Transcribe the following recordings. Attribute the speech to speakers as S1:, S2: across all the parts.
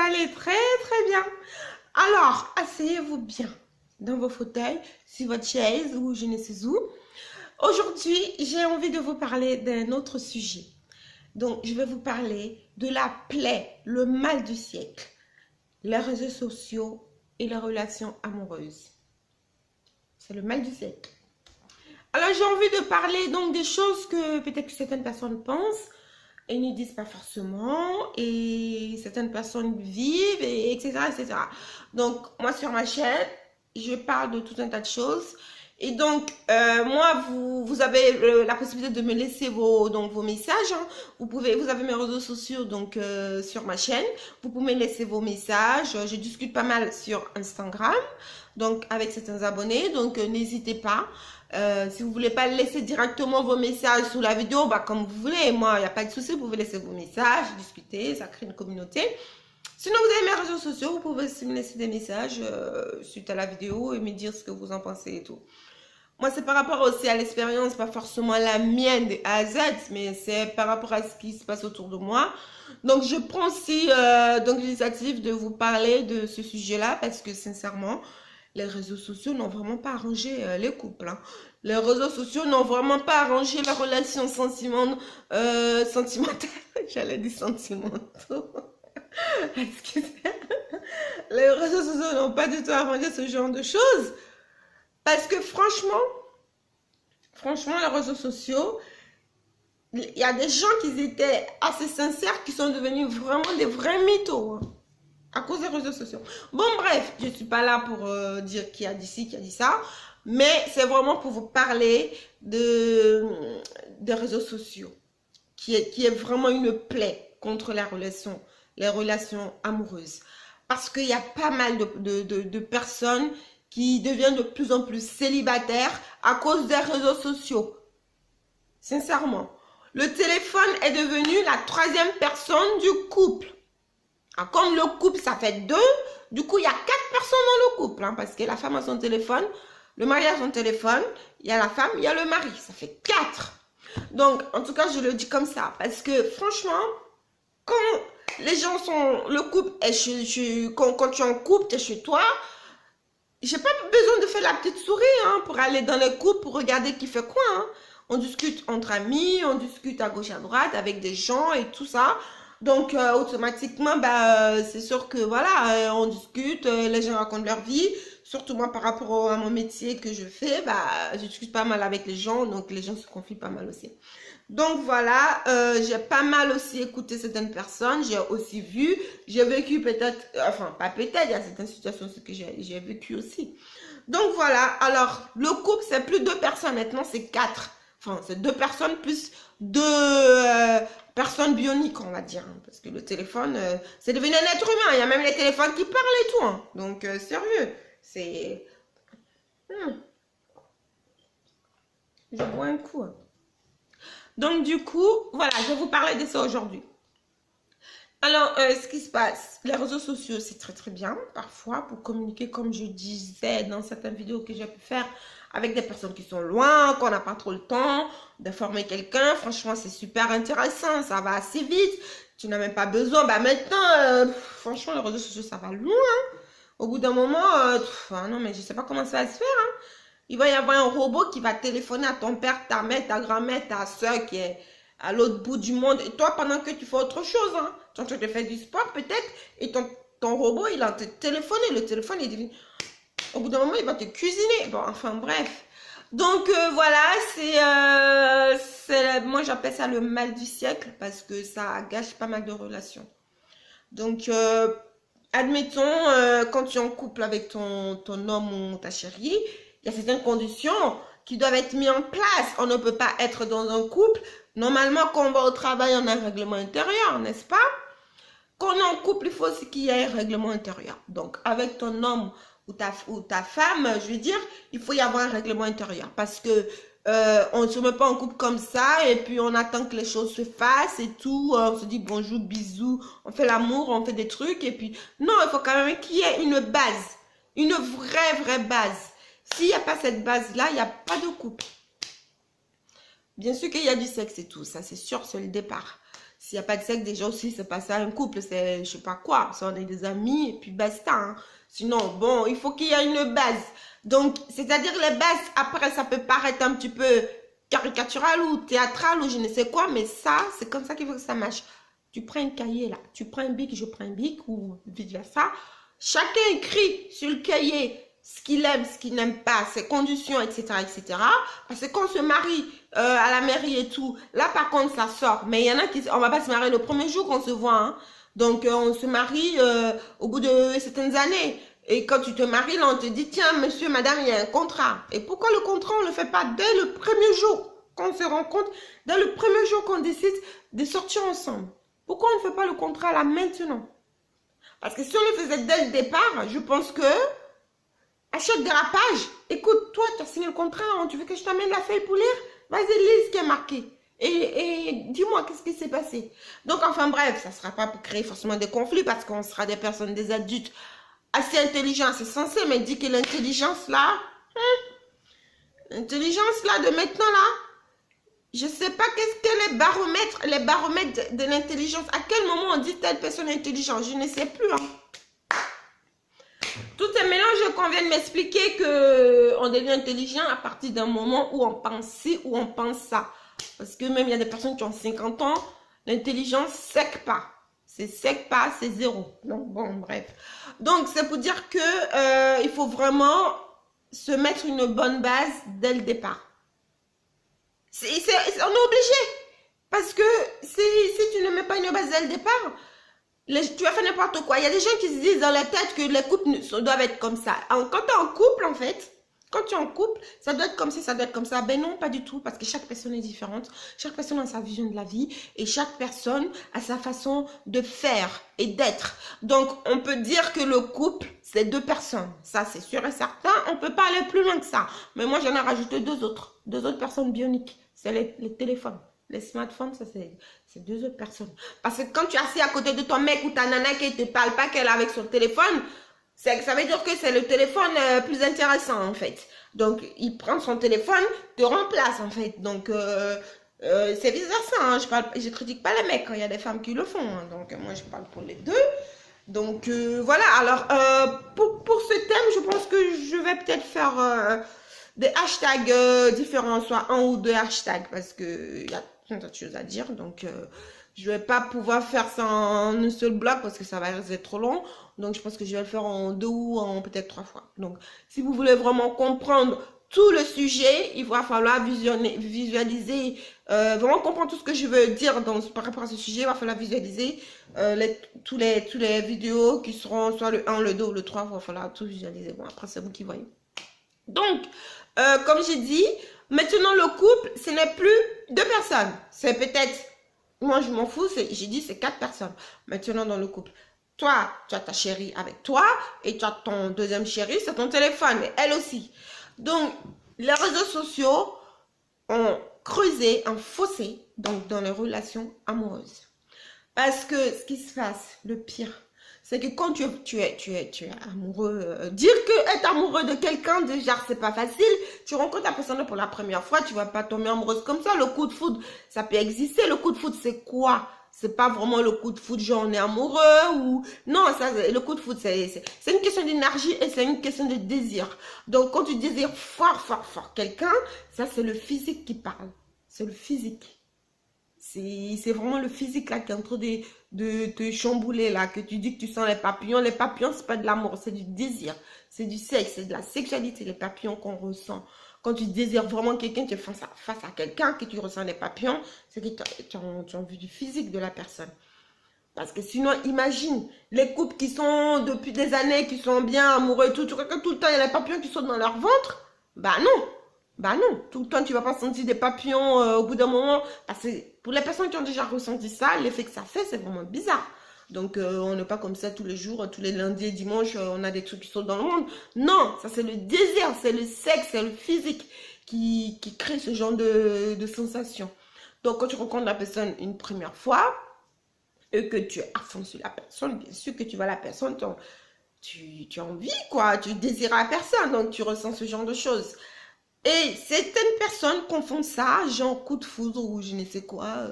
S1: aller très bien. Alors, asseyez-vous bien dans vos fauteuils, sur votre chaise ou je ne sais où. Aujourd'hui, j'ai envie de vous parler d'un autre sujet. Donc, je vais vous parler de la plaie, le mal du siècle, les réseaux sociaux et les relations amoureuses. C'est le mal du siècle. Alors, j'ai envie de parler donc des choses que peut-être que certaines personnes pensent et ne disent pas forcément, et certaines personnes vivent, et etc., etc. Donc, moi, sur ma chaîne, je parle de tout un tas de choses. Et donc, moi, vous avez la possibilité de me laisser vos messages. Hein. Vous avez mes réseaux sociaux donc sur ma chaîne. Vous pouvez me laisser vos messages. Je discute pas mal sur Instagram, donc avec certains abonnés. Donc, n'hésitez pas. Si vous voulez pas laisser directement vos messages sous la vidéo, bah comme vous voulez. Moi, il n'y a pas de souci. Vous pouvez laisser vos messages, discuter, ça crée une communauté. Sinon, vous avez mes réseaux sociaux. Vous pouvez aussi me laisser des messages suite à la vidéo et me dire ce que vous en pensez et tout. Moi, c'est par rapport aussi à l'expérience, pas forcément la mienne de A à Z, mais c'est par rapport à ce qui se passe autour de moi. Donc, je prends aussi donc l'initiative de vous parler de ce sujet-là parce que sincèrement, les réseaux sociaux n'ont vraiment pas arrangé les couples. Hein. Les réseaux sociaux n'ont vraiment pas arrangé la relation sentimentale. J'allais dire sentimentaux. Excusez. Les réseaux sociaux n'ont pas du tout arrangé ce genre de choses. Parce que franchement, les réseaux sociaux, il y a des gens qui étaient assez sincères qui sont devenus vraiment des vrais mythos. Hein, à cause des réseaux sociaux. Bon, bref, je ne suis pas là pour dire qui a dit ci, qui a dit ça. Mais c'est vraiment pour vous parler des réseaux sociaux. Qui est vraiment une plaie contre les relations amoureuses. Parce qu'il y a pas mal de personnes qui deviennent de plus en plus célibataires à cause des réseaux sociaux. Sincèrement. Le téléphone est devenu la troisième personne du couple. Alors, comme le couple, ça fait deux, du coup, il y a 4 personnes dans le couple. Hein, parce que la femme a son téléphone, le mari a son téléphone, il y a la femme, il y a le mari. Ça fait 4. Donc, en tout cas, je le dis comme ça. Parce que, franchement, quand les gens sont... Le couple est quand tu es en couple, tu es chez toi. J'ai pas besoin de faire la petite souris hein, pour aller dans le couple, pour regarder qui fait quoi. Hein. On discute entre amis, on discute à gauche, à droite, avec des gens et tout ça. Donc, automatiquement, bah, c'est sûr que voilà, on discute, les gens racontent leur vie. Surtout moi, par rapport à mon métier que je fais, bah, je discute pas mal avec les gens, donc les gens se confient pas mal aussi. Donc voilà, j'ai pas mal aussi écouté certaines personnes, j'ai aussi vu, j'ai vécu peut-être, enfin pas peut-être, il y a certaines situations que j'ai vécu aussi. Donc voilà, alors le couple c'est plus 2 personnes, maintenant c'est 4. Enfin c'est 2 personnes plus 2 personnes bioniques on va dire. Hein, parce que le téléphone, c'est devenu un être humain, il y a même les téléphones qui parlent et tout. Hein, donc sérieux, c'est... Je bois un coup. Hein. Donc, du coup, voilà, je vais vous parler de ça aujourd'hui. Alors, ce qui se passe, les réseaux sociaux, c'est très bien, parfois, pour communiquer, comme je disais dans certaines vidéos que j'ai pu faire, avec des personnes qui sont loin, qu'on n'a pas trop le temps d'informer quelqu'un. Franchement, c'est super intéressant, ça va assez vite. Tu n'as même pas besoin. Bah, maintenant, franchement, les réseaux sociaux, ça va loin. Au bout d'un moment, non, mais je ne sais pas comment ça va se faire, hein. Il va y avoir un robot qui va téléphoner à ton père, ta mère, ta grand-mère, ta soeur qui est à l'autre bout du monde. Et toi, pendant que tu fais autre chose, hein, tu es en train de faire du sport peut-être, et ton robot, il a te téléphoné. Le téléphone, il devient... Au bout d'un moment, il va te cuisiner. Bon, enfin, bref. Donc, voilà, moi, j'appelle ça le mal du siècle parce que ça gâche pas mal de relations. Donc, admettons, quand tu es en couple avec ton homme ou ta chérie, il y a certaines conditions qui doivent être mises en place. On ne peut pas être dans un couple. Normalement, quand on va au travail, on a un règlement intérieur, n'est-ce pas? Quand on est en couple, il faut aussi qu'il y ait un règlement intérieur. Donc, avec ton homme ou ta femme, je veux dire, il faut y avoir un règlement intérieur. Parce que on ne se met pas en couple comme ça et puis on attend que les choses se fassent et tout. On se dit bonjour, bisous, on fait l'amour, on fait des trucs. Et puis, non, il faut quand même qu'il y ait une base. Une vraie base. S'il n'y a pas cette base-là, il n'y a pas de couple. Bien sûr qu'il y a du sexe et tout, ça c'est sûr, c'est le départ. S'il n'y a pas de sexe, déjà aussi, c'est pas ça un couple, c'est je sais pas quoi. Ça, on est des amis et puis basta. Hein. Sinon, bon, il faut qu'il y ait une base. Donc, c'est-à-dire les bases, après, ça peut paraître un petit peu caricatural ou théâtral ou je ne sais quoi, mais ça, c'est comme ça qu'il faut que ça marche. Tu prends un cahier là, tu prends un bic, je prends un bic ou vice versa. Chacun écrit sur le cahier ce qu'il aime, ce qu'il n'aime pas, ses conditions, etc., etc. Parce que quand on se marie à la mairie et tout, là par contre ça sort. Mais il y en a qui, on va pas se marier le premier jour qu'on se voit. Hein. Donc on se marie au bout de certaines années. Et quand tu te maries, là, on te dit, tiens, monsieur, madame, il y a un contrat. Et pourquoi le contrat, on ne le fait pas dès le premier jour qu'on se rencontre, dès le premier jour qu'on décide de sortir ensemble? Pourquoi on ne fait pas le contrat là maintenant? Parce que si on le faisait dès le départ, je pense que à chaque dérapage, écoute, toi, tu as signé le contrat, hein, tu veux que je t'amène la feuille pour lire? Vas-y, lis ce qui est marqué. Et dis-moi, qu'est-ce qui s'est passé? Donc, enfin bref, ça ne sera pas pour créer forcément des conflits parce qu'on sera des personnes, des adultes assez intelligents, c'est censé, mais dit que l'intelligence là, l'intelligence là de maintenant là, je ne sais pas qu'est-ce que les baromètres de l'intelligence. À quel moment on dit telle personne est intelligente? Je ne sais plus. Hein. Tout est mélange qu'on vient de m'expliquer qu'on devient intelligent à partir d'un moment où on pense ci, où on pense ça. Parce que même il y a des personnes qui ont 50 ans, l'intelligence sec pas. C'est sec pas, c'est zéro. Donc bon, bref. Donc c'est pour dire que il faut vraiment se mettre une bonne base dès le départ. On est obligé. Parce que si tu ne mets pas une base dès le départ, tu vas faire n'importe quoi. Il y a des gens qui se disent dans la tête que les couples doivent être comme ça. Quand tu es en couple, en fait, quand tu es en couple, ça doit être comme ça, ça doit être comme ça. Ben non, pas du tout, parce que chaque personne est différente. Chaque personne a sa vision de la vie et chaque personne a sa façon de faire et d'être. Donc, on peut dire que le couple, c'est deux personnes. Ça, c'est sûr et certain. On ne peut pas aller plus loin que ça. Mais moi, j'en ai rajouté deux autres personnes bioniques. C'est les téléphones. Les smartphones, ça c'est deux autres personnes. Parce que quand tu es assis à côté de ton mec ou ta nana qui ne te parle pas, qu'elle est avec son téléphone, ça veut dire que c'est le téléphone plus intéressant en fait. Donc, il prend son téléphone, te remplace en fait. Donc, c'est bizarre ça. Hein. Je critique pas les mecs quand il y a des femmes qui le font. Hein. Donc, moi, je parle pour les deux. Donc, voilà. Alors, pour ce thème, je pense que je vais peut-être faire des hashtags différents, soit un ou deux hashtags, parce qu'il y a plein d'autres choses à dire. Donc, je vais pas pouvoir faire ça en un seul bloc parce que ça va rester trop long. Donc, je pense que je vais le faire en deux ou en peut-être trois fois. Donc, si vous voulez vraiment comprendre tout le sujet, il va falloir visualiser, vraiment comprendre tout ce que je veux dire par rapport à ce sujet. Il va falloir visualiser tous les vidéos qui seront soit le 1, le 2 ou le 3. Il va falloir tout visualiser. Bon, après, c'est vous qui voyez. Donc, comme j'ai dit, maintenant le couple, ce n'est plus deux personnes. C'est peut-être, moi je m'en fous, j'ai dit c'est quatre personnes. Maintenant dans le couple, toi, tu as ta chérie avec toi et tu as ton deuxième chéri, c'est ton téléphone, et elle aussi. Donc, les réseaux sociaux ont creusé un fossé dans les relations amoureuses. Parce que ce qui se passe, le pire, c'est que quand tu es amoureux, dire que être amoureux de quelqu'un, déjà, c'est pas facile. Tu rencontres la personne pour la première fois, tu vas pas tomber amoureuse comme ça. Le coup de foudre, ça peut exister. Le coup de foudre, c'est quoi? C'est pas vraiment le coup de foudre, genre on est amoureux ou... Non, le coup de foudre, c'est une question d'énergie et c'est une question de désir. Donc, quand tu désires fort quelqu'un, ça, c'est le physique qui parle. C'est le physique. C'est vraiment le physique là qui est en train de te chambouler là, que tu dis que tu sens les papillons. Les papillons, c'est pas de l'amour, c'est du désir. C'est du sexe, c'est de la sexualité, les papillons qu'on ressent. Quand tu désires vraiment quelqu'un, tu es face à quelqu'un, que tu ressens les papillons, c'est que tu as envie du physique de la personne. Parce que sinon, imagine, les couples qui sont depuis des années, qui sont bien amoureux et tout, tu regardes tout le temps, il y a les papillons qui sautent dans leur ventre. Bah non. Bah non, tout le temps tu vas pas sentir des papillons au bout d'un moment. Parce que pour les personnes qui ont déjà ressenti ça, l'effet que ça fait, c'est vraiment bizarre. Donc on n'est pas comme ça tous les jours, tous les lundis et dimanches, on a des trucs qui sautent dans le monde. Non, ça c'est le désir, c'est le sexe, c'est le physique qui crée ce genre de sensation. Donc quand tu rencontres la personne une première fois et que tu es à fond sur la personne, bien sûr que tu vois la personne, tu as envie quoi, tu désires la personne, donc tu ressens ce genre de choses. Et certaines personnes confondent ça, genre coup de foudre ou je ne sais quoi.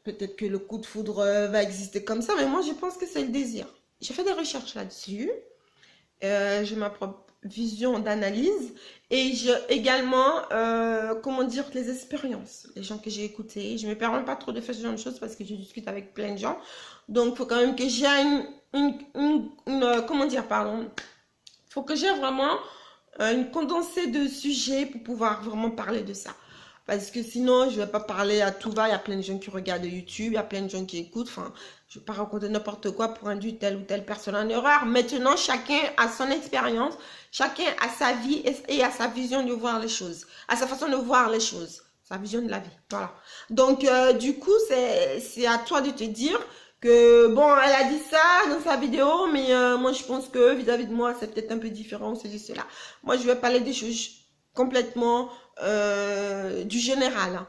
S1: peut-être que le coup de foudre va exister comme ça, mais moi, je pense que c'est le désir. J'ai fait des recherches là-dessus. J'ai ma propre vision d'analyse et j'ai également, comment dire, les expériences, les gens que j'ai écoutés. Je me permets pas trop de faire ce genre de choses parce que je discute avec plein de gens. Donc, il faut quand même que j'ai comment dire, pardon. Il faut que j'ai vraiment une condensée de sujets pour pouvoir vraiment parler de ça. Parce que sinon, je ne vais pas parler à tout va. Il y a plein de gens qui regardent YouTube, il y a plein de gens qui écoutent. Enfin, je ne vais pas raconter n'importe quoi pour induire telle ou telle personne en erreur. Maintenant, chacun a son expérience, chacun a sa vie et a sa vision de voir les choses, à sa façon de voir les choses, sa vision de la vie. Voilà. Donc, du coup, c'est à toi de te dire que, bon, elle a dit ça dans sa vidéo, mais moi, je pense que vis-à-vis de moi, c'est peut-être un peu différent, c'est cela. Moi, je vais parler des choses complètement du général. Hein.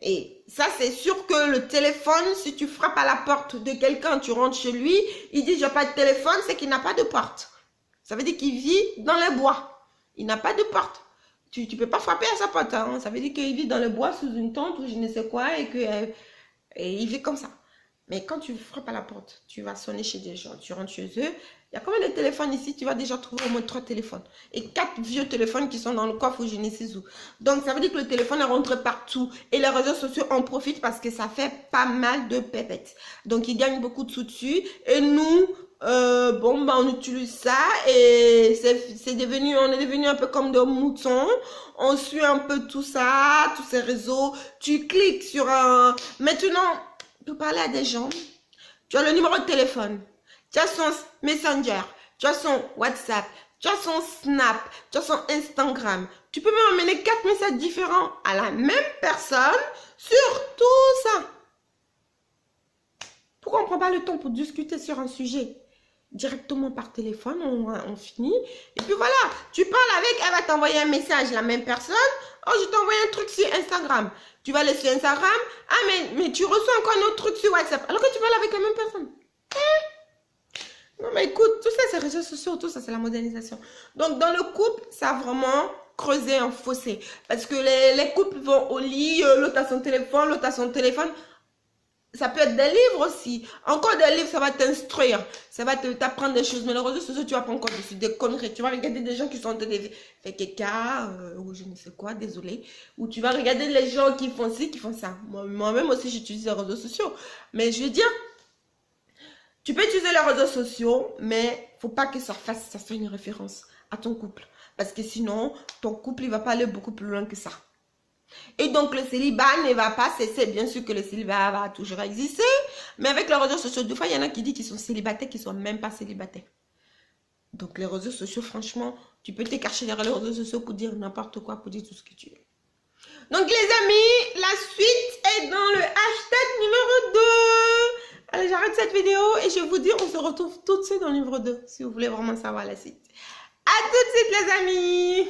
S1: Et ça, c'est sûr que le téléphone, si tu frappes à la porte de quelqu'un, tu rentres chez lui, il dit, j'ai pas de téléphone, c'est qu'il n'a pas de porte. Ça veut dire qu'il vit dans les bois. Il n'a pas de porte. Tu peux pas frapper à sa porte. Hein. Ça veut dire qu'il vit dans les bois sous une tente ou je ne sais quoi et il vit comme ça. Mais quand tu frappes à la porte, tu vas sonner chez des gens, tu rentres chez eux. Il y a combien de téléphones ici? Tu vas déjà trouver au moins 3 téléphones. Et 4 vieux téléphones qui sont dans le coffre ou je ne sais où. Donc, ça veut dire que le téléphone est rentré partout. Et les réseaux sociaux en profitent parce que ça fait pas mal de pépettes. Donc, ils gagnent beaucoup de sous dessus. Et nous, bon, on utilise ça. Et c'est devenu, on est devenu un peu comme des moutons. On suit un peu tout ça, tous ces réseaux. Tu cliques sur un... Maintenant, pour parler à des gens, tu as le numéro de téléphone. Tu as son Messenger, tu as son WhatsApp, tu as son Snap, tu as son Instagram. Tu peux même emmener 4 messages différents à la même personne sur tout ça. Pourquoi on ne prend pas le temps pour discuter sur un sujet directement par téléphone, on finit. Et puis voilà, tu parles avec, elle va t'envoyer un message, la même personne. Oh, je t'envoie un truc sur Instagram. Tu vas aller sur Instagram. Ah, mais tu reçois encore un autre truc sur WhatsApp. Alors que tu parles avec la même personne. Non, mais écoute, tout ça, c'est les réseaux sociaux, tout ça, c'est la modernisation. Donc, dans le couple, ça a vraiment creusé un fossé. Parce que les couples vont au lit, l'autre a son téléphone, l'autre a son téléphone. Ça peut être des livres aussi. Encore des livres, ça va t'instruire. Ça va t'apprendre des choses. Mais les réseaux sociaux, tu vas pas encore des conneries. Tu vas regarder des gens qui sont en train de faire caca, ou je ne sais quoi, désolé. Ou tu vas regarder les gens qui font ci, qui font ça. Moi-même aussi, j'utilise les réseaux sociaux. Mais je veux dire, tu peux utiliser les réseaux sociaux, mais faut pas que ça fasse une référence à ton couple. Parce que sinon, ton couple, il va pas aller beaucoup plus loin que ça. Et donc, le célibat ne va pas cesser. Bien sûr que le célibat va toujours exister. Mais avec les réseaux sociaux, des fois, il y en a qui disent qu'ils sont célibataires, qui ne sont même pas célibataires. Donc, les réseaux sociaux, franchement, tu peux te cacher derrière les réseaux sociaux pour dire n'importe quoi, pour dire tout ce que tu veux. Donc, les amis, la suite est dans le hashtag numéro 2. Allez, j'arrête cette vidéo et je vous dis, on se retrouve tout de suite dans le livre 2, si vous voulez vraiment savoir la suite. À tout de suite, les amis.